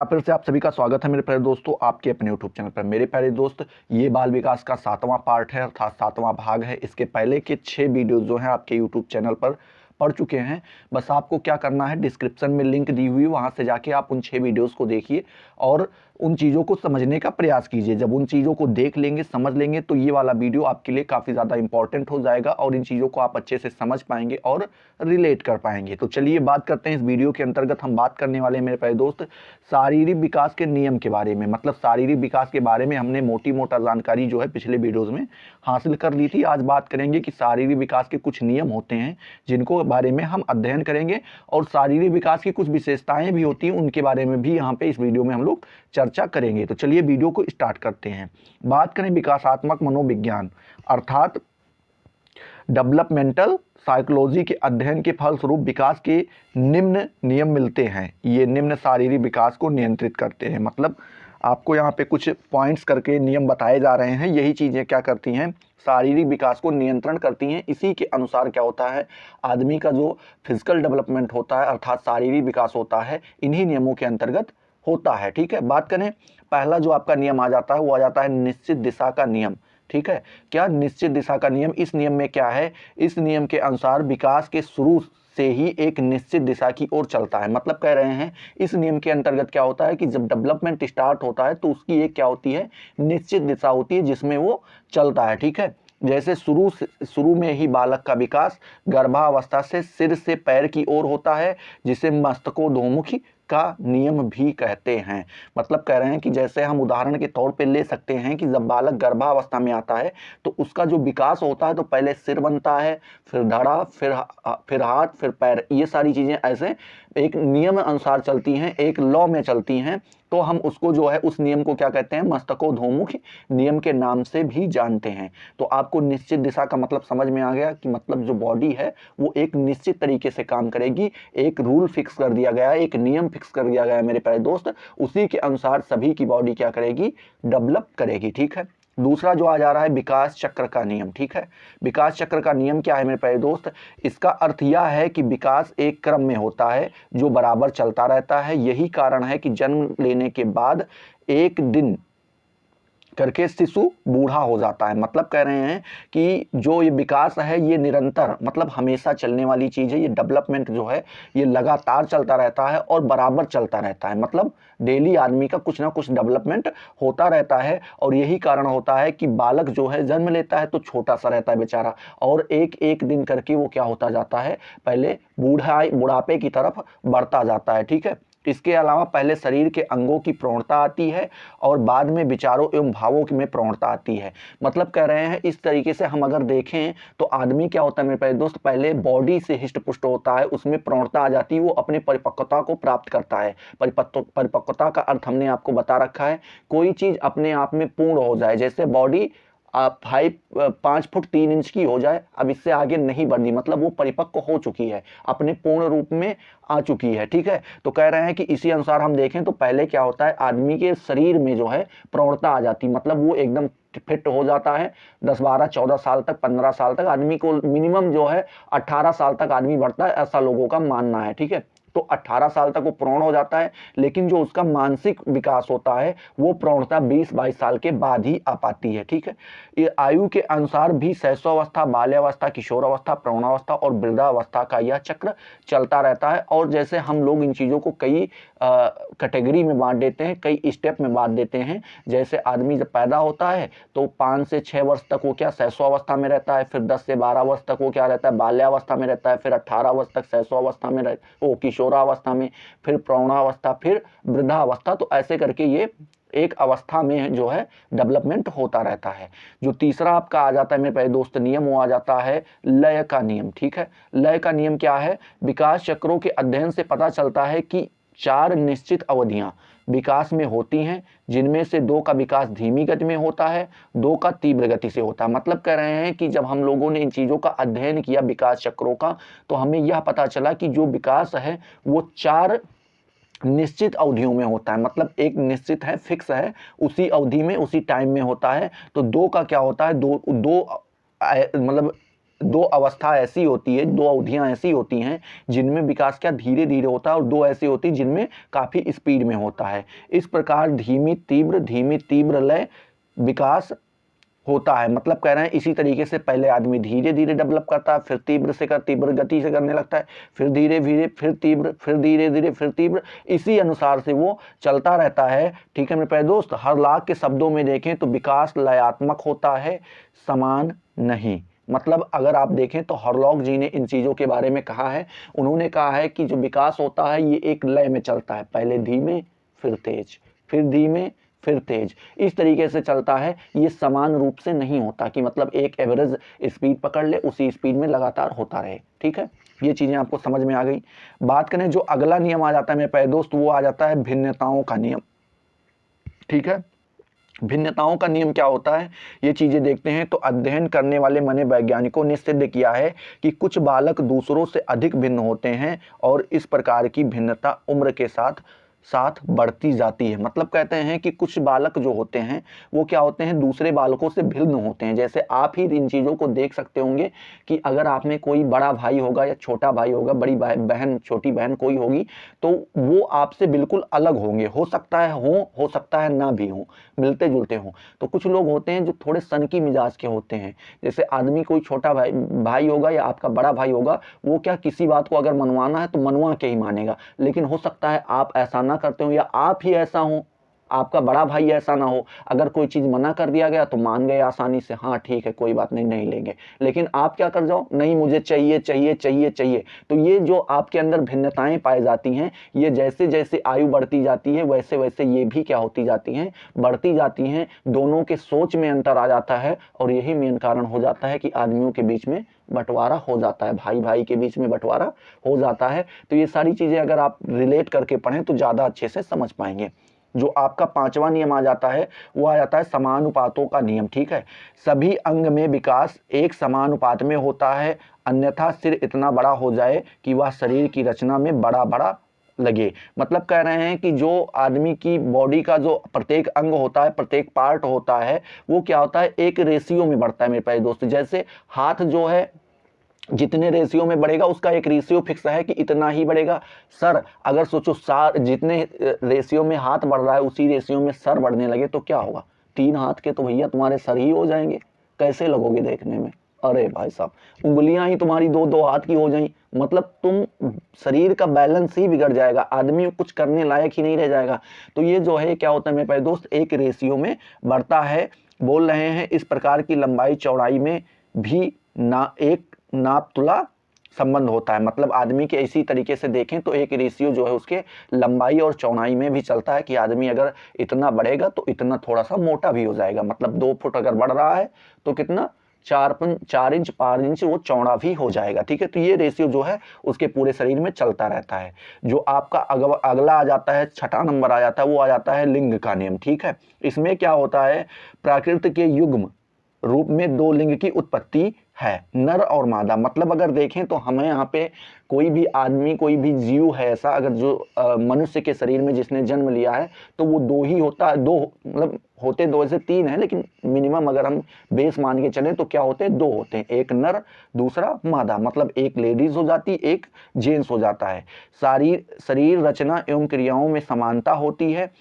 फिर से आप सभी का स्वागत है मेरे प्यारे दोस्तों आपके अपने यूट्यूब चैनल पर। मेरे प्यारे दोस्त, ये बाल विकास का 7वां पार्ट है अर्थात 7वां भाग है। इसके पहले के 6 वीडियोस जो हैं आपके यूट्यूब चैनल पर पड़ चुके हैं। बस आपको क्या करना है, डिस्क्रिप्शन में लिंक दी हुई वहां से जाके आप उन 6 वीडियोस को देखिए और उन चीज़ों को समझने का प्रयास कीजिए। जब उन चीज़ों को देख लेंगे, समझ लेंगे, तो ये वाला वीडियो आपके लिए काफ़ी ज़्यादा इंपॉर्टेंट हो जाएगा और इन चीज़ों को आप अच्छे से समझ पाएंगे और रिलेट कर पाएंगे। तो चलिए बात करते हैं। इस वीडियो के अंतर्गत हम बात करने वाले हैं मेरे प्यारे दोस्त शारीरिक विकास के नियम के बारे में। मतलब शारीरिक विकास के बारे में हमने मोटी मोटा जानकारी जो है पिछले वीडियोज़ में हासिल कर ली थी। आज बात करेंगे कि शारीरिक विकास के कुछ नियम होते हैं जिनको बारे में हम अध्ययन करेंगे और शारीरिक विकास की कुछ विशेषताएं भी होती हैं, उनके बारे में भी यहाँ पे इस वीडियो में हम लोग चर्चा करेंगे। तो चलिए वीडियो को स्टार्ट करते हैं। बात करें विकासात्मक मनोविज्ञान अर्थात डेवलपमेंटल साइकोलॉजी के अध्ययन के फलस्वरूप विकास के निम्न नियम मिलते हैं। ये निम्न शारीरिक विकास को नियंत्रित करते हैं। मतलब आपको यहाँ पे कुछ पॉइंट्स करके नियम बताए जा रहे हैं। यही चीज़ें क्या करती हैं, शारीरिक विकास को नियंत्रण करती हैं। इसी के अनुसार क्या होता है, आदमी का जो फिजिकल डेवलपमेंट होता है अर्थात शारीरिक विकास होता है, इन्हीं नियमों के अंतर्गत होता है। ठीक है, बात करें पहला जो आपका नियम आ जाता है वो आ जाता है निश्चित दिशा का नियम। ठीक है, क्या निश्चित दिशा का नियम, इस नियम में क्या है, इस नियम के अनुसार विकास के शुरू से ही एक निश्चित दिशा की ओर चलता है। मतलब कह रहे हैं इस नियम के अंतर्गत क्या होता है कि जब डेवलपमेंट स्टार्ट होता है तो उसकी एक क्या होती है, निश्चित दिशा होती है जिसमें वो चलता है। ठीक है, जैसे शुरू में ही बालक का विकास गर्भावस्था से सिर से पैर की ओर होता है, जिसे मस्तकोद्यमुखी का नियम भी कहते हैं। मतलब कह रहे हैं कि जैसे हम उदाहरण के तौर पे ले सकते हैं कि जब बालक गर्भावस्था में आता है तो उसका जो विकास होता है तो पहले सिर बनता है, फिर धड़ा, फिर हाथ, फिर पैर। ये सारी चीज़ें ऐसे एक नियम अनुसार चलती हैं, एक लॉ में चलती हैं। तो हम उसको जो है उस नियम को क्या कहते हैं, मस्तकोद्यमुखी नियम के नाम से भी जानते हैं। तो आपको निश्चित दिशा का मतलब समझ में आ गया कि मतलब जो बॉडी है वो एक निश्चित तरीके से काम करेगी। एक रूल फिक्स कर दिया गया है, एक नियम फिक्स कर दिया गया है मेरे प्यारे दोस्त, उसी के अनुसार सभी की बॉडी क्या करेगी, डेवलप करेगी। ठीक है, दूसरा जो आ जा रहा है विकास चक्र का नियम। ठीक है, विकास चक्र का नियम क्या है मेरे प्यारे दोस्त, इसका अर्थ यह है कि विकास एक क्रम में होता है जो बराबर चलता रहता है। यही कारण है कि जन्म लेने के बाद एक दिन करके शिशु बूढ़ा हो जाता है। मतलब कह रहे हैं कि जो ये विकास है ये निरंतर मतलब हमेशा चलने वाली चीज़ है। ये डेवलपमेंट जो है ये लगातार चलता रहता है और बराबर चलता रहता है। मतलब डेली आदमी का कुछ ना कुछ डेवलपमेंट होता रहता है और यही कारण होता है कि बालक जो है जन्म लेता है तो छोटा सा रहता है बेचारा और एक एक दिन करके वो क्या होता जाता है, पहले बुढ़ापे की तरफ बढ़ता जाता है। ठीक है, इसके अलावा पहले शरीर के अंगों की प्रौढ़ता आती है और बाद में विचारों एवं भावों में प्रौढ़ता आती है। मतलब कह रहे हैं इस तरीके से हम अगर देखें तो आदमी क्या होता है मेरे प्यारे दोस्त, पहले बॉडी से हिष्ट पुष्ट होता है, उसमें प्रौढ़ता आ जाती है, वो अपने परिपक्वता को प्राप्त करता है। परिपक्वता का अर्थ हमने आपको बता रखा है, कोई चीज़ अपने आप में पूर्ण हो जाए। जैसे बॉडी 5 फुट 3 इंच की हो जाए, अब इससे आगे नहीं बढ़नी, मतलब वो परिपक्व हो चुकी है, अपने पूर्ण रूप में आ चुकी है। ठीक है, तो कह रहे हैं कि इसी अनुसार हम देखें तो पहले क्या होता है, आदमी के शरीर में जो है प्रौढ़ता आ जाती, मतलब वो एकदम फिट हो जाता है। 10 12 14 साल तक, 15 साल तक आदमी को मिनिमम जो है 18 साल तक आदमी बढ़ता है, ऐसा लोगों का मानना है। ठीक है, तो 18 साल तक वो प्रौढ़ हो जाता है, लेकिन जो उसका मानसिक विकास होता है वो प्रौढ़ता 20 22 साल के बाद ही आ पाती है। ठीक है, ये आयु के अनुसार भी शैशवावस्था, बाल्यावस्था, किशोरावस्था, प्रौढ़ावस्था और वृद्धावस्था का यह चक्र चलता रहता है। और जैसे हम लोग इन चीज़ों को कई कैटेगरी में बांट देते हैं, कई स्टेप में बांट देते हैं। जैसे आदमी जब पैदा होता है तो 5 से 6 वर्ष तक वो क्या शैशवावस्था में रहता है, फिर 10 से 12 वर्ष तक वो क्या रहता है, बाल्यावस्था में रहता है, फिर 18 वर्ष तक शैशवावस्था में वो किशोरावस्था में, फिर प्रौढ़ावस्था, फिर वृद्धावस्था। तो ऐसे करके ये एक अवस्था में जो है डेवलपमेंट होता रहता है। जो तीसरा आपका आ जाता है मेरे प्यारे दोस्त नियम, वो आ जाता है लय का नियम। ठीक है, लय का नियम क्या है, विकास चक्रों के अध्ययन से पता चलता है कि 4 निश्चित अवधियां विकास में होती हैं, जिनमें से 2 का विकास धीमी गति में होता है, 2 का तीव्र गति से होता है। मतलब कह रहे हैं कि जब हम लोगों ने इन चीज़ों का अध्ययन किया विकास चक्रों का, तो हमें यह पता चला कि जो विकास है वो 4 निश्चित अवधियों में होता है। मतलब एक निश्चित है, फिक्स है, उसी अवधि में उसी टाइम में होता है। तो 2 का क्या होता है, दो दो मतलब दो अवस्था ऐसी होती है, दो अवधियां ऐसी होती हैं जिनमें विकास क्या धीरे धीरे होता है, और दो ऐसी होती है जिनमें काफ़ी स्पीड में होता है। इस प्रकार धीमी तीव्र लय विकास होता है। मतलब कह रहे हैं इसी तरीके से पहले आदमी धीरे धीरे डेवलप करता है, फिर तीव्र गति से करने लगता है, फिर धीरे धीरे, फिर तीव्र, फिर धीरे धीरे, फिर तीव्र, इसी अनुसार से वो चलता रहता है। ठीक है मेरे प्यारे दोस्त, हर लाख के शब्दों में देखें तो विकास लयात्मक होता है, समान नहीं। मतलब अगर आप देखें तो हरलॉक जी ने इन चीज़ों के बारे में कहा है। उन्होंने कहा है कि जो विकास होता है ये एक लय में चलता है, पहले धीमे फिर तेज, फिर धीमे फिर तेज, इस तरीके से चलता है। ये समान रूप से नहीं होता कि मतलब एक एवरेज स्पीड पकड़ ले, उसी स्पीड में लगातार होता रहे। ठीक है, ये चीज़ें आपको समझ में आ गई। बात करें जो अगला नियम आ जाता है मेरे प्यारे दोस्त, वो आ जाता है भिन्नताओं का नियम। ठीक है, भिन्नताओं का नियम क्या होता है, ये चीजें देखते हैं। तो अध्ययन करने वाले माने वैज्ञानिकों ने सिद्ध किया है कि कुछ बालक दूसरों से अधिक भिन्न होते हैं और इस प्रकार की भिन्नता उम्र के साथ साथ बढ़ती जाती है। मतलब कहते हैं कि कुछ बालक जो होते हैं वो क्या होते हैं, दूसरे बालकों से भिन्न होते हैं। जैसे आप ही इन चीज़ों को देख सकते होंगे कि अगर आप में कोई बड़ा भाई होगा या छोटा भाई होगा, बड़ी बहन छोटी बहन कोई होगी, तो वो आपसे बिल्कुल अलग होंगे। हो सकता है हो सकता है ना भी हो, मिलते जुलते हों। तो कुछ लोग होते हैं जो थोड़े सनकी मिजाज के होते हैं। जैसे आदमी कोई छोटा भाई होगा या आपका बड़ा भाई होगा, वो क्या किसी बात को अगर मनवाना है तो मनवा के ही मानेगा। लेकिन हो सकता है आप ऐसा ना करते हो या आप ही ऐसा हो, आपका बड़ा भाई ऐसा ना हो, अगर कोई चीज़ मना कर दिया गया तो मान गए आसानी से, हाँ ठीक है कोई बात नहीं, नहीं लेंगे। लेकिन आप क्या कर जाओ, नहीं मुझे चाहिए चाहिए चाहिए चाहिए। तो ये जो आपके अंदर भिन्नताएं पाई जाती हैं, ये जैसे जैसे आयु बढ़ती जाती है वैसे वैसे ये भी क्या होती जाती हैं, बढ़ती जाती हैं। दोनों के सोच में अंतर आ जाता है और यही मेन कारण हो जाता है कि आदमियों के बीच में बंटवारा हो जाता है, भाई भाई के बीच में बंटवारा हो जाता है। तो ये सारी चीज़ें अगर आप रिलेट करके पढ़ें तो ज़्यादा अच्छे से समझ पाएंगे। जो आपका पांचवा नियम आ जाता है वो आ जाता है समानुपातों का नियम। ठीक है, सभी अंग में विकास एक समानुपात में होता है, अन्यथा सिर इतना बड़ा हो जाए कि वह शरीर की रचना में बड़ा बड़ा लगे। मतलब कह रहे हैं कि जो आदमी की बॉडी का जो प्रत्येक अंग होता है, प्रत्येक पार्ट होता है, वो क्या होता है, एक रेशियो में बढ़ता है मेरे प्यारे दोस्त। जैसे हाथ जो है जितने रेशियो में बढ़ेगा उसका एक रेशियो फिक्स है कि इतना ही बढ़ेगा। सर अगर सोचो जितने रेशियो में हाथ बढ़ रहा है उसी रेशियो में सर बढ़ने लगे तो क्या होगा, 3 हाथ के तो भैया तुम्हारे सर ही हो जाएंगे। कैसे लगोगे देखने में, अरे भाई साहब उंगलियां ही तुम्हारी 2-2 हाथ की हो जाएं। मतलब तुम शरीर का बैलेंस ही बिगड़ जाएगा, आदमी कुछ करने लायक ही नहीं रह जाएगा। तो ये जो है क्या होता है मेरे प्यारे दोस्त, एक रेशियो में बढ़ता है। बोल रहे हैं इस प्रकार की लंबाई चौड़ाई में भी ना एक नाप तुला संबंध होता है। मतलब आदमी के इसी तरीके से देखें तो एक रेशियो जो है उसके लंबाई और चौड़ाई में भी चलता है कि आदमी अगर इतना बढ़ेगा तो इतना थोड़ा सा मोटा भी हो जाएगा। मतलब 2 फुट अगर बढ़ रहा है तो कितना 4 इंच 5 इंच वो चौड़ा भी हो जाएगा। ठीक है, तो ये रेशियो जो है उसके पूरे शरीर में चलता रहता है। जो आपका अगला आ जाता है, छठा नंबर आ जाता है, वो आ जाता है लिंग का नियम। ठीक है, इसमें क्या होता है, प्रकृति के युग्म रूप में 2 लिंग की उत्पत्ति है, नर और मादा। मतलब अगर देखें तो हमें यहाँ पे कोई भी आदमी, कोई भी जीव है ऐसा, अगर जो मनुष्य के शरीर में जिसने जन्म लिया है तो वो 2 ही होता है। 2 मतलब होते 2 से 3 है, लेकिन मिनिमम अगर हम बेस मान के चलें तो क्या होते हैं, 2 होते हैं, एक नर दूसरा मादा। मतलब एक लेडीज हो जाती, एक जेंट्स हो जाता है। शरीर रचना एवं क्रियाओं में समानता होती है,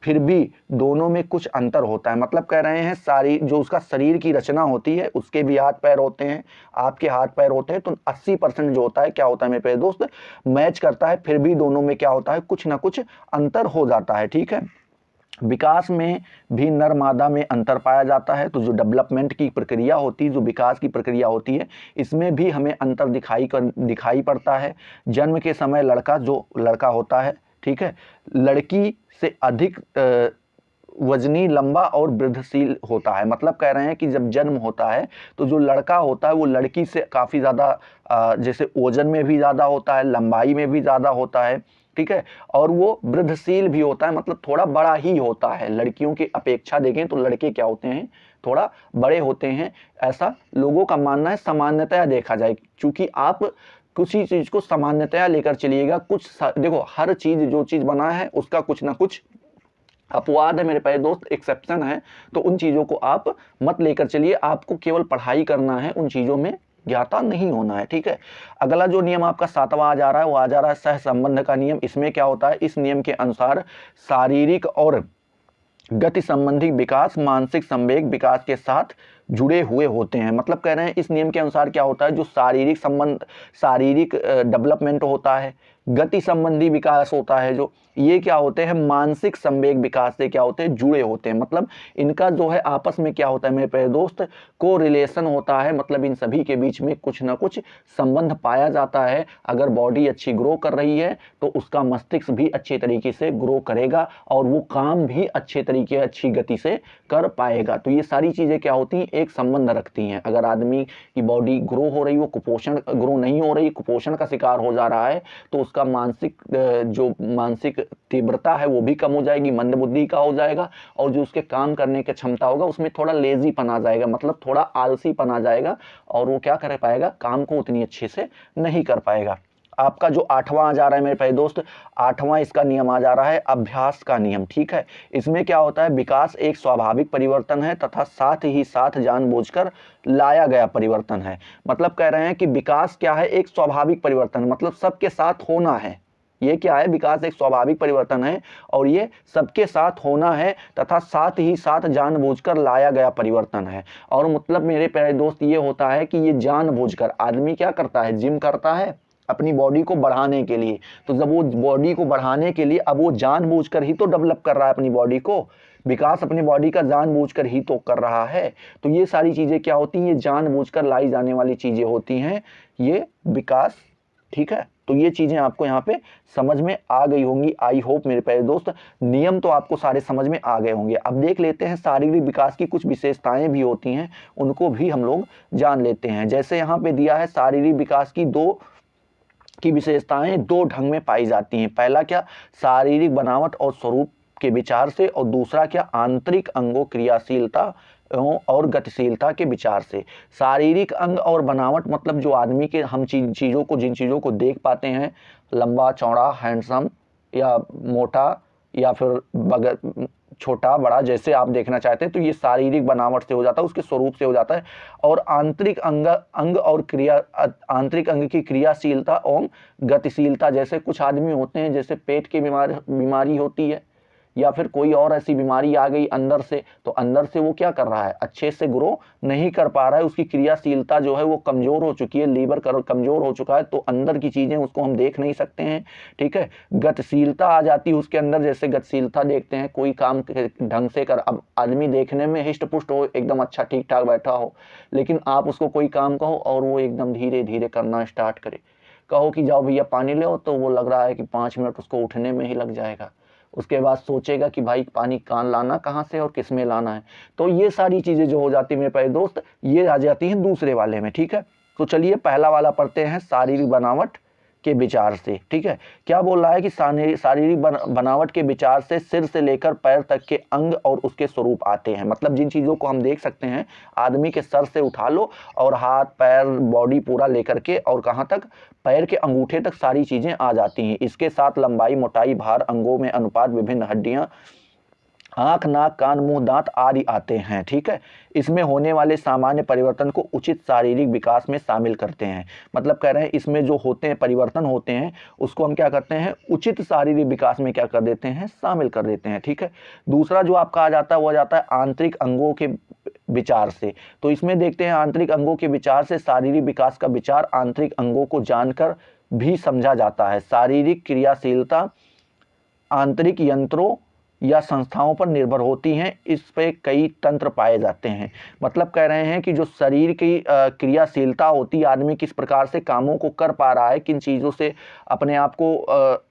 फिर भी दोनों में कुछ अंतर होता है। मतलब कह रहे हैं सारी जो उसका शरीर की रचना होती है, उसके भी हाथ पैर होते हैं, आपके हाथ पैर होते हैं, तो 80% जो होता है क्या होता है मेरे प्यारे दोस्त, मैच करता है। फिर भी दोनों में क्या होता है, कुछ ना कुछ अंतर हो जाता है। ठीक है, विकास में भी नर मादा में अंतर पाया जाता है। तो जो डेवलपमेंट की प्रक्रिया होती है, जो विकास की प्रक्रिया होती है, इसमें भी हमें अंतर दिखाई पड़ता है। जन्म के समय लड़का होता है, ठीक है, लड़की से अधिक वजनी, लंबा और वृद्धिशील होता है। मतलब कह रहे हैं कि जब जन्म होता है तो जो लड़का होता है वो लड़की से काफ़ी ज़्यादा जैसे वजन में भी ज़्यादा होता है, लंबाई में भी ज़्यादा होता है। ठीक है, और वो वृद्धिशील भी होता है, मतलब थोड़ा बड़ा ही होता है। लड़कियों की अपेक्षा देखें तो लड़के क्या होते हैं, थोड़ा बड़े होते हैं, ऐसा लोगों का मानना है। सामान्यतया देखा जाए, क्योंकि आप किसी चीज़ को सामान्यतया लेकर चलिएगा, देखो हर चीज़ जो चीज़ बना है उसका कुछ ना कुछ अपवाद है मेरे प्यारे दोस्त, एक्सेप्शन है। तो उन चीज़ों को आप मत लेकर चलिए, आपको केवल पढ़ाई करना है, उन चीज़ों में ज्ञाता नहीं होना है, ठीक है। अगला जो नियम आपका 7वां आ जा रहा है वो आ जा रहा है सहसंबंध का नियम। इसमें क्या होता है, इस नियम के अनुसार शारीरिक और गति संबंधी विकास मानसिक संवेग विकास के साथ जुड़े हुए होते हैं। मतलब कह रहे हैं इस नियम के अनुसार क्या होता है, जो शारीरिक डेवलपमेंट होता है, गति संबंधी विकास होता है, जो ये क्या होते हैं मानसिक संवेग विकास से क्या होते हैं जुड़े होते हैं। मतलब इनका जो है आपस में क्या होता है मेरे प्यारे दोस्त, को रिलेशन होता है। मतलब इन सभी के बीच में कुछ ना कुछ संबंध पाया जाता है। अगर बॉडी अच्छी ग्रो कर रही है तो उसका मस्तिष्क भी अच्छे तरीके से ग्रो करेगा और वो काम भी अच्छे तरीके अच्छी गति से कर पाएगा। तो ये सारी चीज़ें क्या होती हैं, एक संबंध रखती हैं। अगर आदमी की बॉडी ग्रो हो रही, वो कुपोषण ग्रो नहीं हो रही, कुपोषण का शिकार हो जा रहा है, तो उसका मानसिक तीव्रता है वो भी कम हो जाएगी, मंदबुद्धि का हो जाएगा, और जो उसके काम करने की क्षमता होगा उसमें थोड़ा लेजीपन आ जाएगा, मतलब थोड़ा आलसीपन आ जाएगा, और वो क्या कर पाएगा, काम को उतनी अच्छे से नहीं कर पाएगा। आपका जो 8वां आ जा रहा है मेरे भाई दोस्त, 8वां इसका नियम आ जा रहा है अभ्यास का नियम, ठीक है। इसमें क्या होता है, विकास एक स्वाभाविक परिवर्तन है तथा साथ ही साथ जानबूझकर लाया गया परिवर्तन है। मतलब कह रहे हैं कि विकास क्या है, एक स्वाभाविक परिवर्तन, मतलब सबके साथ होना है। ये क्या है, विकास एक स्वाभाविक परिवर्तन है और ये सबके साथ होना है तथा साथ ही साथ जानबूझकर लाया गया परिवर्तन है। और मतलब मेरे प्यारे दोस्त ये होता है कि ये जानबूझकर आदमी क्या करता है, जिम करता है अपनी बॉडी को बढ़ाने के लिए, तो जब वो बॉडी को बढ़ाने के लिए अब वो जानबूझकर ही तो डेवलप कर रहा है अपनी बॉडी को, विकास अपनी बॉडी का जानबूझकर ही तो कर रहा है। तो ये सारी चीज़ें क्या होती हैं, ये जानबूझकर लाई जाने वाली चीज़ें होती हैं, ये विकास, ठीक है। तो ये चीज़ें आपको यहाँ पे समझ में आ गई होंगी, आई होप मेरे प्यारे दोस्त। नियम तो आपको सारे समझ में आ गए होंगे। अब देख लेते हैं शारीरिक विकास की कुछ विशेषताएं भी होती हैं, उनको भी हम लोग जान लेते हैं। जैसे यहाँ पे दिया है शारीरिक विकास की विशेषताएं 2 ढंग में पाई जाती हैं। पहला क्या, शारीरिक बनावट और स्वरूप के विचार से, और दूसरा क्या, आंतरिक अंगों क्रियाशीलता और गतिशीलता के विचार से। शारीरिक अंग और बनावट मतलब जो आदमी के हम जिन चीज़ों को देख पाते हैं, लंबा चौड़ा हैंडसम या मोटा या फिर छोटा बड़ा, जैसे आप देखना चाहते हैं, तो ये शारीरिक बनावट से हो जाता है, उसके स्वरूप से हो जाता है। और आंतरिक अंग की क्रियाशीलता एवं गतिशीलता, जैसे कुछ आदमी होते हैं जैसे पेट की बीमारी होती है या फिर कोई और ऐसी बीमारी आ गई अंदर से, तो अंदर से वो क्या कर रहा है, अच्छे से ग्रो नहीं कर पा रहा है, उसकी क्रियाशीलता जो है वो कमजोर हो चुकी है, लीवर कमजोर हो चुका है, तो अंदर की चीजें उसको हम देख नहीं सकते हैं, ठीक है। गतिशीलता आ जाती है उसके अंदर, जैसे गतिशीलता देखते हैं कोई काम ढंग से कर, अब आदमी देखने में हिष्ट पुष्ट हो, एकदम अच्छा ठीक ठाक बैठा हो, लेकिन आप उसको कोई काम कहो और वो एकदम धीरे धीरे करना स्टार्ट करे, कहो कि जाओ भैया पानी ले, तो वो लग रहा है कि 5 मिनट उसको उठने में ही लग जाएगा। उसके बाद सोचेगा कि भाई पानी लाना कहाँ से और किस में लाना है। तो ये सारी चीज़ें जो हो जाती है मेरे प्यारे दोस्त, ये आ जाती हैं दूसरे वाले में, ठीक है। तो चलिए पहला वाला पढ़ते हैं, शारीरिक बनावट के विचार से, ठीक है। क्या बोल रहा है कि शारीरिक बनावट के विचार से सिर से लेकर पैर तक के अंग और उसके स्वरूप आते हैं। मतलब जिन चीज़ों को हम देख सकते हैं, आदमी के सर से उठा लो और हाथ पैर बॉडी पूरा लेकर के और कहाँ तक, पैर के अंगूठे तक सारी चीज़ें आ जाती हैं। इसके साथ लंबाई मोटाई भार अंगों में अनुपात विभिन्न हड्डियां आंख नाक कान मुंह दांत आदि आते हैं, ठीक है। इसमें होने वाले सामान्य परिवर्तन को उचित शारीरिक विकास में शामिल करते हैं। मतलब कह रहे हैं इसमें जो होते हैं परिवर्तन होते हैं उसको हम क्या करते हैं, उचित शारीरिक विकास में क्या कर देते हैं, शामिल कर देते हैं, ठीक है। दूसरा जो आपका आ जाता है वो आ जाता है आंतरिक अंगों के विचार से। तो इसमें देखते हैं आंतरिक अंगों के विचार से शारीरिक विकास का विचार आंतरिक अंगों को जानकर भी समझा जाता है। शारीरिक क्रियाशीलता आंतरिक यंत्रों या संस्थाओं पर निर्भर होती हैं, इस पे कई तंत्र पाए जाते हैं। मतलब कह रहे हैं कि जो शरीर की क्रियाशीलता होती है, आदमी किस प्रकार से कामों को कर पा रहा है, किन चीज़ों से अपने आप को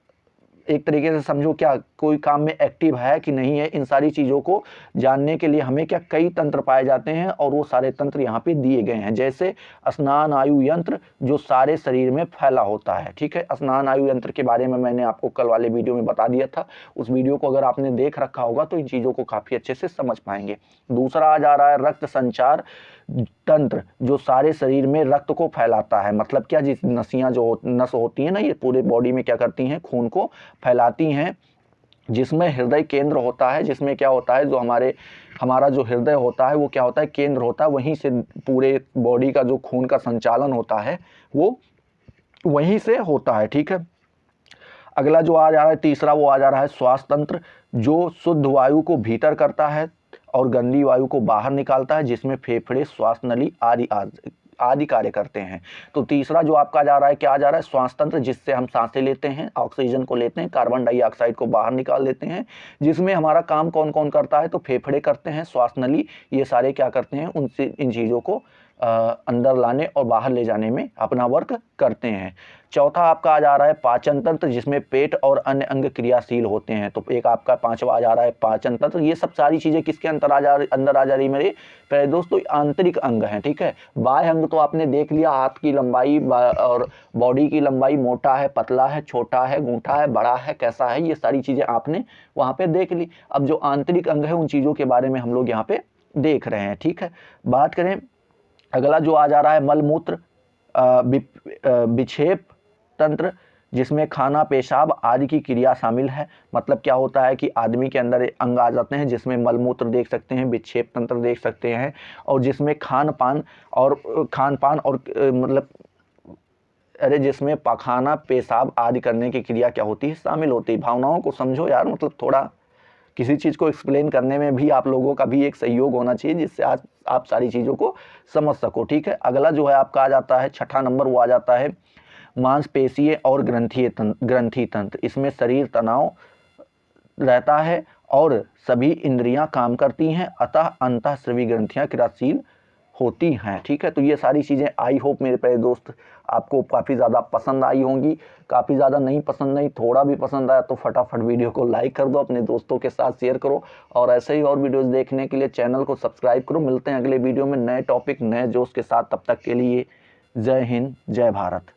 एक तरीके से समझो क्या कोई काम में एक्टिव है कि नहीं है, इन सारी चीज़ों को जानने के लिए हमें क्या कई तंत्र पाए जाते हैं, और वो सारे तंत्र यहाँ पे दिए गए हैं। जैसे स्नान आयु यंत्र जो सारे शरीर में फैला होता है, ठीक है। स्नान आयु यंत्र के बारे में मैंने आपको कल वाले वीडियो में बता दिया था, उस वीडियो को अगर आपने देख रखा होगा तो इन चीज़ों को काफ़ी अच्छे से समझ पाएंगे। दूसरा आ जा रहा है रक्त संचार तंत्र जो सारे शरीर में रक्त को फैलाता है। मतलब क्या, जिस नस होती हैं ना, ये पूरे बॉडी में क्या करती हैं, खून को फैलाती हैं। जिसमें हृदय केंद्र होता है, जिसमें क्या होता है, जो हमारा जो हृदय होता है वो क्या होता है, केंद्र होता है, वहीं से पूरे बॉडी का जो खून का संचालन होता है वो वहीं से होता है। ठीक है, अगला जो आ जा रहा है तीसरा, वो आ जा रहा है श्वास तंत्र, जो शुद्ध वायु को भीतर करता है और गंदी वायु को बाहर निकालता है, जिसमें फेफड़े, श्वास नली आदि कार्य करते हैं। तो तीसरा जो आपका जा रहा है, क्या जा रहा है, श्वास तंत्र, जिससे हम सांसें लेते हैं, ऑक्सीजन को लेते हैं, कार्बन डाइऑक्साइड को बाहर निकाल देते हैं, जिसमें हमारा काम कौन कौन करता है, तो फेफड़े करते हैं, श्वास नली, ये सारे क्या करते हैं, उनसे इन चीज़ों को अंदर लाने और बाहर ले जाने में अपना वर्क करते हैं। चौथा आपका आ जा रहा है पाचन तंत्र, जिसमें पेट और अन्य अंग क्रियाशील होते हैं। तो एक आपका पांचवा आ जा रहा है पाचन तंत्र। ये सब सारी चीज़ें किसके अंदर आ जा रही मेरे प्यारे दोस्तों, आंतरिक अंग हैं। ठीक है, बाह्य अंग तो आपने देख लिया, हाथ की लंबाई और बॉडी की लंबाई, मोटा है, पतला है, छोटा है, गूंठा है, बड़ा है, कैसा है, ये सारी चीज़ें आपने वहाँ पे देख ली। अब जो आंतरिक अंग है उन चीज़ों के बारे में हम लोग यहाँ पे देख रहे हैं। ठीक है, बात करें अगला जो आ जा रहा है मलमूत्र विक्षेप तंत्र, जिसमें खाना, पेशाब आदि की क्रिया शामिल है। मतलब क्या होता है कि आदमी के अंदर अंग आ जाते हैं जिसमें मलमूत्र देख सकते हैं, विक्षेप तंत्र देख सकते हैं, और जिसमें खान पान और मतलब जिसमें पखाना, पेशाब आदि करने की क्रिया क्या होती है, शामिल होती है। भावनाओं को समझो यार, मतलब थोड़ा किसी चीज़ को एक्सप्लेन करने में भी आप लोगों का भी एक सहयोग होना चाहिए, जिससे आज आप सारी चीज़ों को समझ सको। ठीक है, अगला जो है आपका आ जाता है छठा नंबर, वो आ जाता है मांसपेशीय और ग्रंथि तंत्र। इसमें शरीर तनाव रहता है और सभी इंद्रियां काम करती हैं, अतः अंतःस्रावी ग्रंथियां क्रियाशील होती हैं। ठीक है, तो ये सारी चीज़ें आई होप मेरे प्यारे दोस्त आपको काफ़ी ज़्यादा पसंद आई होंगी। काफ़ी ज़्यादा नहीं पसंद नहीं, थोड़ा भी पसंद आया तो फटाफट वीडियो को लाइक कर दो, अपने दोस्तों के साथ शेयर करो, और ऐसे ही और वीडियोस देखने के लिए चैनल को सब्सक्राइब करो। मिलते हैं अगले वीडियो में नए टॉपिक, नए जोश के साथ। तब तक के लिए जय हिंद, जय भारत।